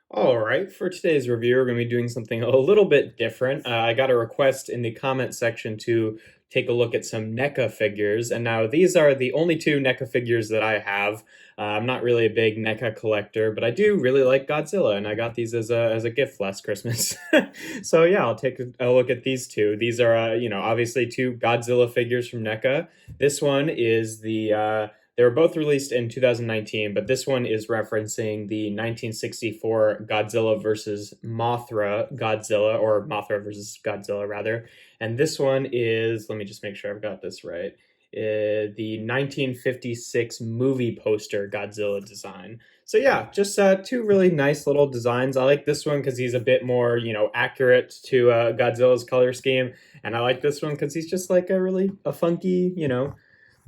All right, for today's review, we're going to be doing something a little bit different. I got a request in the comment section to take a look at some Neca figures, and now these are the only two Neca figures that I have. I'm not really a big Neca collector, but I do really like Godzilla, and I got these as a gift last Christmas. So yeah, I'll take a look at these two. These are, obviously two Godzilla figures from Neca. This one is they were both released in 2019, but this one is referencing the 1964 Godzilla versus Mothra Godzilla, or Mothra versus Godzilla, rather. And this one is, let me just make sure I've got this right, the 1956 movie poster Godzilla design. So yeah, just two really nice little designs. I like this one because he's a bit more, accurate to Godzilla's color scheme. And I like this one because he's just like a funky,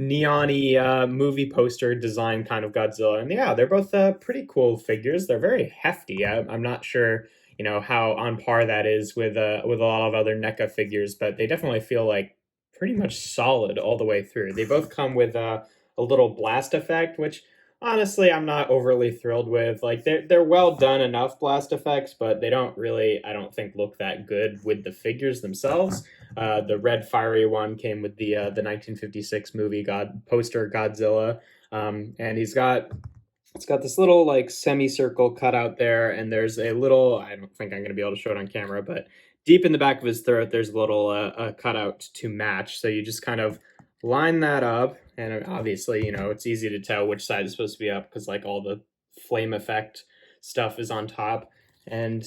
neon-y movie poster design kind of Godzilla. And yeah, they're both pretty cool figures. They're very hefty. I'm not sure, how on par that is with a lot of other NECA figures, but they definitely feel like pretty much solid all the way through. They both come with a little blast effect, which honestly I'm not overly thrilled with. Like they're well done enough blast effects, but they don't really, I don't think, look that good with the figures themselves. The red fiery one came with the 1956 movie God poster Godzilla, and it's got this little like semicircle cut out there, and there's a little. I don't think I'm going to be able to show it on camera, but deep in the back of his throat, there's a little cutout to match. So you just kind of line that up, and obviously, it's easy to tell which side is supposed to be up because like all the flame effect stuff is on top, and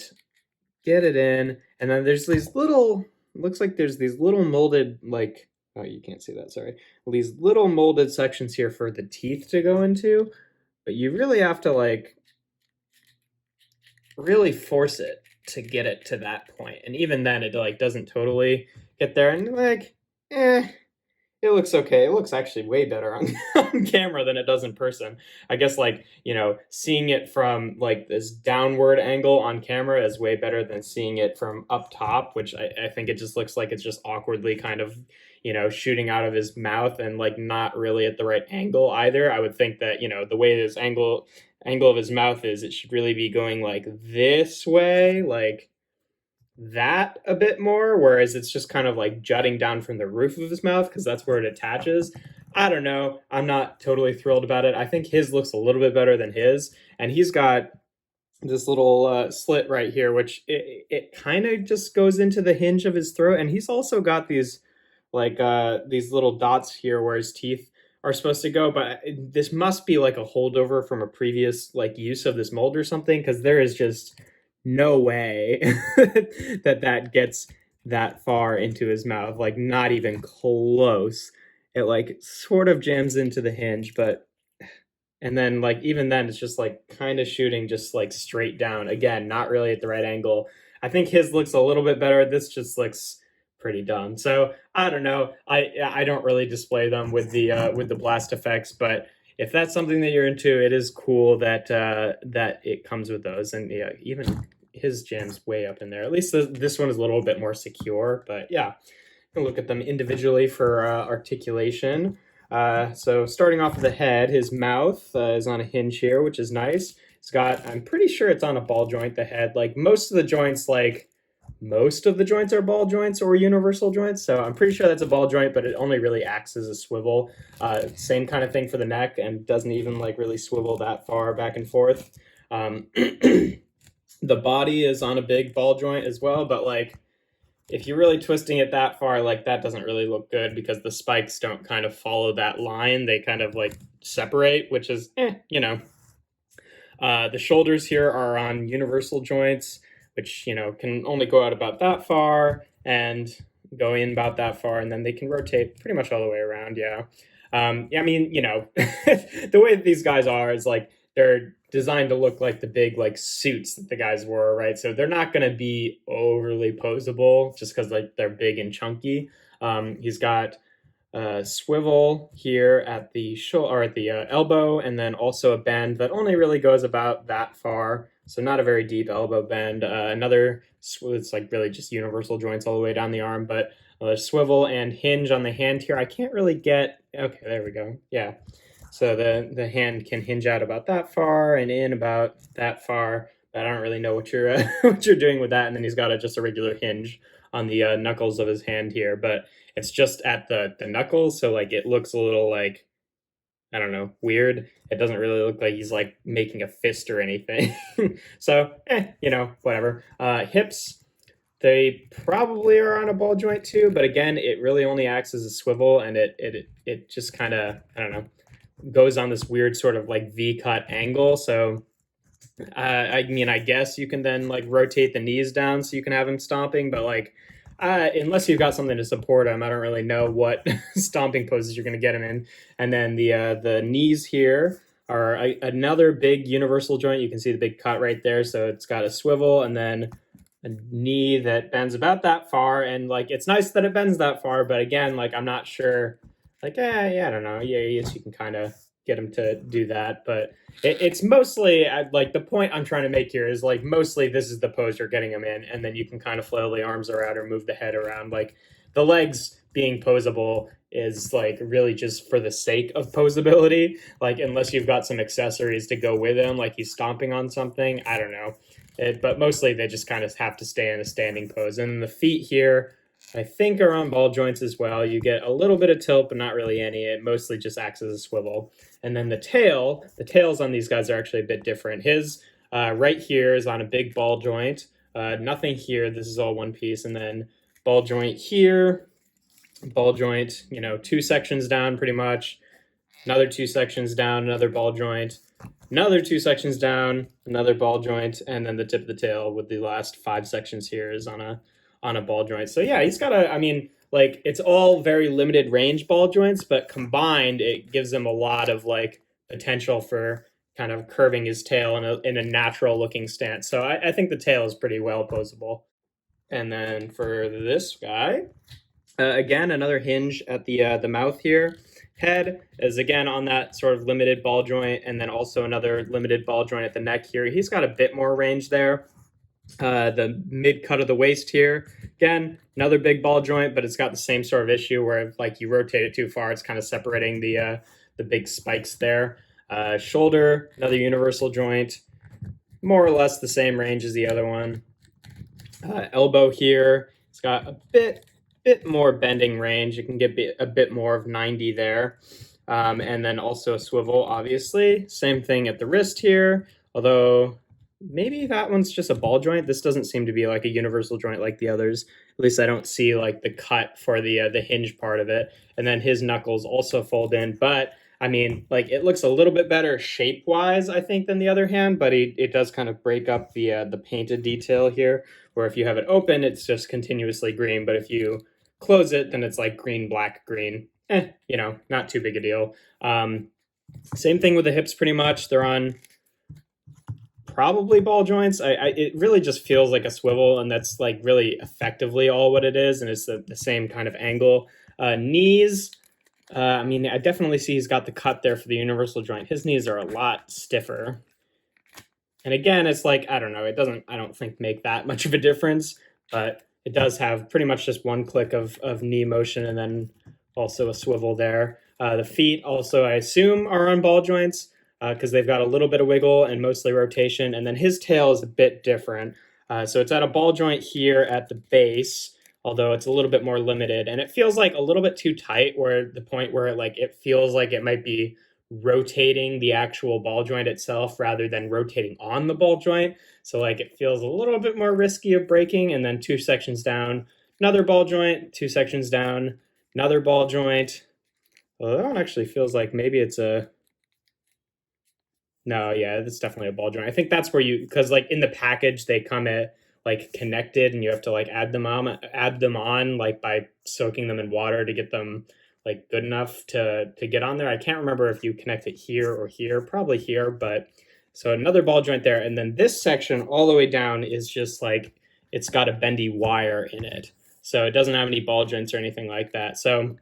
get it in, and then there's these little, looks like there's these little molded, like, oh, you can't see that, sorry, these little molded sections here for the teeth to go into, but you really have to like really force it to get it to that point, and even then it like doesn't totally get there, and like, it looks okay. It looks actually way better on, on camera than it does in person. I guess like, seeing it from like this downward angle on camera is way better than seeing it from up top, which I think it just looks like it's just awkwardly kind of, shooting out of his mouth and like not really at the right angle either. I would think that, the way this angle of his mouth is, it should really be going like this way, like that a bit more, whereas it's just kind of like jutting down from the roof of his mouth because that's where it attaches. I don't know. I'm not totally thrilled about it. I think his looks a little bit better than his, and he's got this little slit right here, which it kind of just goes into the hinge of his throat, and he's also got these little dots here where his teeth are supposed to go, but this must be like a holdover from a previous like use of this mold or something, because there is just no way that gets that far into his mouth, like not even close. It like sort of jams into the hinge, but and then like even then it's just like kind of shooting just like straight down, again not really at the right angle. I think his looks a little bit better. This just looks pretty dumb. So I don't know, I don't really display them with the blast effects, but if that's something that you're into, it is cool that that it comes with those. And yeah, even his jam's way up in there. At least this one is a little bit more secure, but yeah, you can look at them individually for articulation. So starting off with the head, his mouth is on a hinge here, which is nice. It's got, I'm pretty sure it's on a ball joint, the head. Like most of the joints, are ball joints or universal joints. So I'm pretty sure that's a ball joint, but it only really acts as a swivel. Same kind of thing for the neck, and doesn't even like really swivel that far back and forth. The body is on a big ball joint as well, but like if you're really twisting it that far, like that doesn't really look good because the spikes don't kind of follow that line. They kind of like separate, which is, the shoulders here are on universal joints, which, can only go out about that far and go in about that far, and then they can rotate pretty much all the way around. Yeah. Yeah, I mean, the way that these guys are is like they're designed to look like the big like suits that the guys wore, right? So they're not going to be overly posable just because like they're big and chunky. He's got a swivel here at the shoulder or at the elbow, and then also a bend that only really goes about that far. So not a very deep elbow bend. Another, it's like really just universal joints all the way down the arm, but swivel and hinge on the hand here. I can't really get, okay, there we go. Yeah. So the hand can hinge out about that far and in about that far, I don't really know what you're what you're doing with that. And then he's got just a regular hinge on the knuckles of his hand here, but it's just at the knuckles, so like it looks a little like, I don't know, weird. It doesn't really look like he's like making a fist or anything. So, whatever. Hips, they probably are on a ball joint too, but again, it really only acts as a swivel, and it just kind of, I don't know, goes on this weird sort of like V cut angle. So I mean, I guess you can then like rotate the knees down so you can have him stomping, but like, unless you've got something to support him, I don't really know what stomping poses you're going to get him in. And then the knees here are another big universal joint. You can see the big cut right there. So it's got a swivel and then a knee that bends about that far. And like, it's nice that it bends that far, but again, like, I'm not sure. Like, yeah, I don't know. Yeah, yes, you can kind of get him to do that, but it's mostly like the point I'm trying to make here is like mostly this is the pose you're getting him in, and then you can kind of flail the arms around or move the head around. Like the legs being posable is like really just for the sake of posability. Like unless you've got some accessories to go with him, like he's stomping on something, I don't know. But mostly they just kind of have to stay in a standing pose. And the feet here, I think, are on ball joints as well. You get a little bit of tilt, but not really any. It mostly just acts as a swivel. And then the tails on these guys are actually a bit different. His right here is on a big ball joint. Nothing here. This is all one piece. And then ball joint here, ball joint, 2 sections down pretty much. Another 2 sections down, another ball joint. Another 2 sections down, another ball joint, and then the tip of the tail with the last 5 sections here is on a ball joint. So yeah, he's got I mean, like it's all very limited range ball joints, but combined it gives him a lot of like potential for kind of curving his tail in a natural looking stance. So I think the tail is pretty well posable. And then for this guy, again, another hinge at the mouth here. Head is again on that sort of limited ball joint, and then also another limited ball joint at the neck here. He's got a bit more range there. The mid cut of the waist here, again, another big ball joint, but it's got the same sort of issue where if like you rotate it too far, it's kind of separating the big spikes there. Shoulder, another universal joint, more or less the same range as the other one. Elbow here, it's got a bit more bending range. You can get a bit more of 90 there. And then also a swivel, obviously. Same thing at the wrist here, although maybe that one's just a ball joint. This doesn't seem to be like a universal joint like the others. At least I don't see like the cut for the hinge part of it. And then his knuckles also fold in, but I mean, like it looks a little bit better shape-wise, I think, than the other hand, but it does kind of break up the painted detail here, where if you have it open, it's just continuously green, but if you close it, then it's like green, black, green. Not too big a deal. Same thing with the hips pretty much. They're on probably ball joints. It really just feels like a swivel, and that's like really effectively all what it is, and it's the same kind of angle. Knees, I mean, I definitely see he's got the cut there for the universal joint. His knees are a lot stiffer. And again, it's like, I don't know, it doesn't, I don't think, make that much of a difference, but it does have pretty much just one click of knee motion and then also a swivel there. The feet also, I assume, are on ball joints because they've got a little bit of wiggle and mostly rotation. And then his tail is a bit different. So it's at a ball joint here at the base, although it's a little bit more limited. And it feels like a little bit too tight, where the point where it feels like it might be rotating the actual ball joint itself rather than rotating on the ball joint. So like it feels a little bit more risky of breaking. And then 2 sections down, another ball joint, 2 sections down, another ball joint. Well, that one actually feels like maybe it's no, yeah, it's definitely a ball joint. I think that's where because like in the package they come at like connected, and you have to like add them on like by soaking them in water to get them like good enough to get on there. I can't remember if you connect it here or here, probably here, but so another ball joint there. And then this section all the way down is just like, it's got a bendy wire in it. So it doesn't have any ball joints or anything like that. So,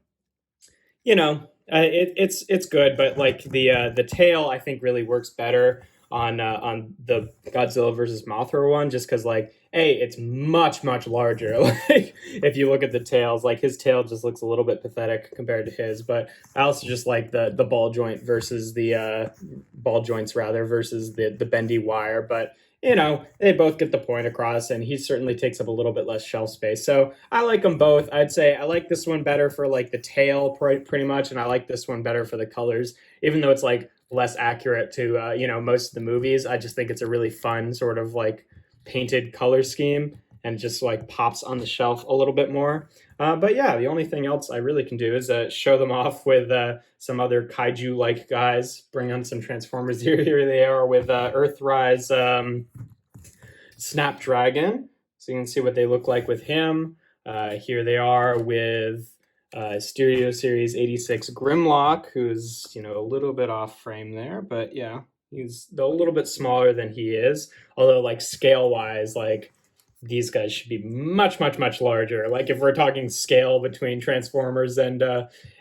it's good, but like the tail, I think, really works better on the Godzilla versus Mothra one, just because like it's much larger. Like if you look at the tails, like his tail just looks a little bit pathetic compared to his. But I also just like the ball joint versus the ball joints rather versus the bendy wire. But they both get the point across, and he certainly takes up a little bit less shelf space. So I like them both. I'd say I like this one better for like the tail, pretty much, and I like this one better for the colors, even though it's like less accurate to most of the movies. I just think it's a really fun sort of like painted color scheme, and just like pops on the shelf a little bit more. But yeah, the only thing else I really can do is show them off with some other kaiju-like guys. Bring on some Transformers. Here they are with Earthrise Snapdragon. So you can see what they look like with him. Here they are with Stereo Series 86 Grimlock, who's a little bit off frame there, but yeah, he's a little bit smaller than he is. Although like scale-wise, like these guys should be much, much, much larger. Like if we're talking scale between Transformers and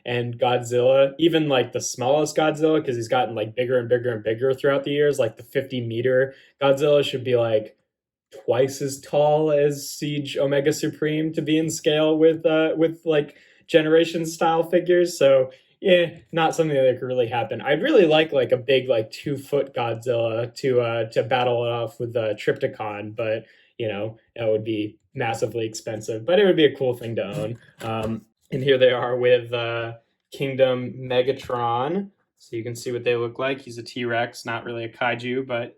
Godzilla, even like the smallest Godzilla, because he's gotten like bigger and bigger and bigger throughout the years, like the 50-meter Godzilla should be like twice as tall as Siege Omega Supreme to be in scale with like generation style figures. So yeah, not something that could really happen. I'd really like a big like 2-foot Godzilla to battle it off with Triptychon, but that would be massively expensive. But it would be a cool thing to own. And here they are with Kingdom Megatron. So you can see what they look like. He's a T-Rex, not really a kaiju, but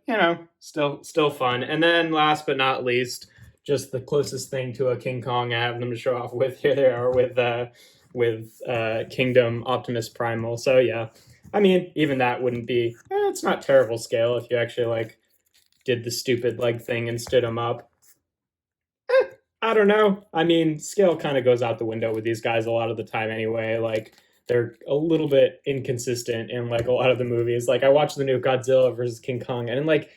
still fun. And then last but not least, just the closest thing to a King Kong I have them to show off with. Here they are with Kingdom Optimus Primal. So yeah, I mean, even that wouldn't be. It's not terrible scale if you actually like did the stupid leg thing and stood them up. I don't know. I mean, scale kind of goes out the window with these guys a lot of the time anyway. Like they're a little bit inconsistent in like a lot of the movies. Like I watched the new Godzilla versus King Kong, and like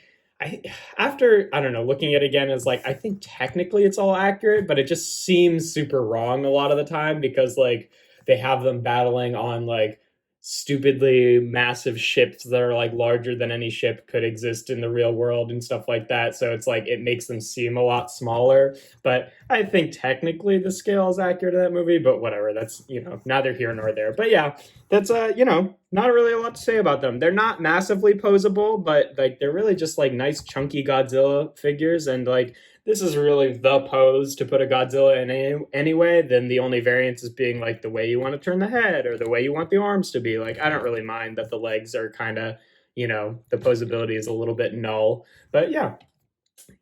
after I don't know, looking at it again, is like I think technically it's all accurate, but it just seems super wrong a lot of the time because like they have them battling on like stupidly massive ships that are like larger than any ship could exist in the real world and stuff like that. So it's like it makes them seem a lot smaller. But I think technically the scale is accurate to that movie, but whatever. That's neither here nor there. But yeah, that's not really a lot to say about them. They're not massively posable, but like they're really just like nice chunky Godzilla figures, and like this is really the pose to put a Godzilla in anyway. Then the only variance is being like the way you want to turn the head or the way you want the arms to be. Like I don't really mind that the legs are kind of, the posability is a little bit null. But yeah,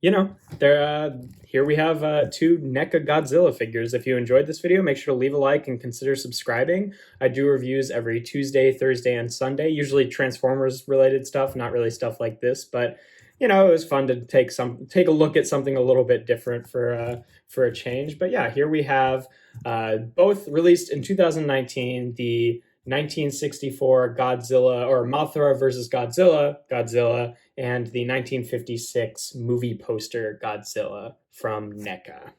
here we have 2 NECA Godzilla figures. If you enjoyed this video, make sure to leave a like and consider subscribing. I do reviews every Tuesday, Thursday, and Sunday, usually Transformers related stuff, not really stuff like this, but it was fun to take a look at something a little bit different for a change. But yeah, here we have both released in 2019, the 1964 Godzilla or Mothra versus Godzilla, and the 1956 Movie Poster Godzilla from NECA.